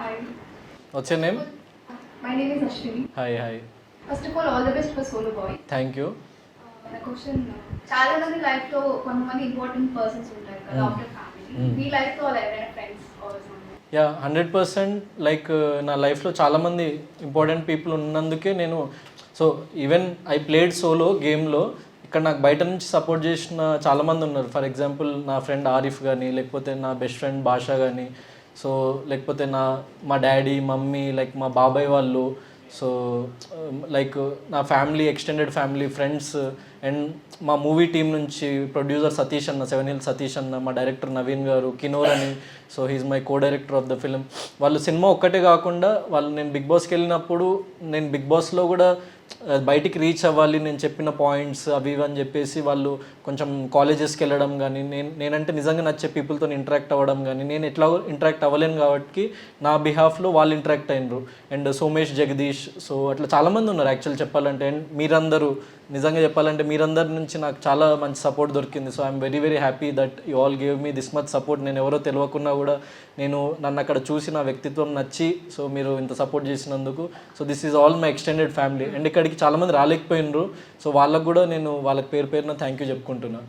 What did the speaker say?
Hi. What's your name? My name is Ashwini. Hi. First of all the best for Solo Boy. Thank you. నా question చాలా మంది life లో కొంతమంది important persons ఉంటారు కదా after family. మీ life లో అలా ఎవరైనా friends or something? Yeah 100% like నా లైఫ్లో చాలామంది ఇంపార్టెంట్ పీపుల్ ఉన్నందుకే నేను so even I played solo గేమ్లో ఇక్కడ నాకు బయట నుంచి సపోర్ట్ చేసిన చాలామంది ఉన్నారు. ఫర్ ఎగ్జాంపుల్ నా ఫ్రెండ్ ఆరిఫ్ కానీ, లేకపోతే నా బెస్ట్ ఫ్రెండ్ భాషా కానీ, సో లేకపోతే మా డాడీ మమ్మీ లైక్ మా బాబాయ్ వాళ్ళు, సో లైక్ నా family, extended family, friends and మా మూవీ టీం నుంచి ప్రొడ్యూసర్ సతీష్ అన్న, 7 Hills సతీష్ అన్న, మా డైరెక్టర్ నవీన్ గారు, కినోర్ అని, so he's my co director of the film. వాళ్ళు సినిమా ఒక్కటే కాకుండా వాళ్ళు నేను బిగ్ బాస్కి వెళ్ళినప్పుడు నేను బిగ్ బాస్లో కూడా బయటికి రీచ్ అవ్వాలి, నేను చెప్పిన పాయింట్స్ అవి ఇవి అని చెప్పేసి వాళ్ళు కొంచెం కాలేజెస్కి వెళ్ళడం కానీ, నేనంటే నిజంగా నచ్చే పీపుల్తో ఇంటరాక్ట్ అవ్వడం కానీ, నేను ఎట్లా ఇంటరాక్ట్ అవ్వలేను కాబట్టి నా బిహాఫ్లో వాళ్ళు ఇంటరాక్ట్ అయినరు. అండ్ సోమేష్, జగదీష్, సో అట్లా చాలామంది ఉన్నారు యాక్చువల్ చెప్పాలంటే. అండ్ మీరందరూ నిజంగా చెప్పాలంటే మీరందరి నుంచి నాకు చాలా మంచి సపోర్ట్ దొరికింది. So I'm very happy that you all gave me this much support. నేను ఎవరో తెలియకున్నా కూడా నన్ను అక్కడ చూసి నా వ్యక్తిత్వం నచ్చి సో మీరు ఇంత సపోర్ట్ చేసినందుకు, so this is all my extended family. And ఇక్కడికి చాలామంది రాలేకపోయినరు, సో వాళ్ళకు కూడా నేను వాళ్ళకి పేరున థ్యాంక్ యూ చెప్పుకుంటున్నాను.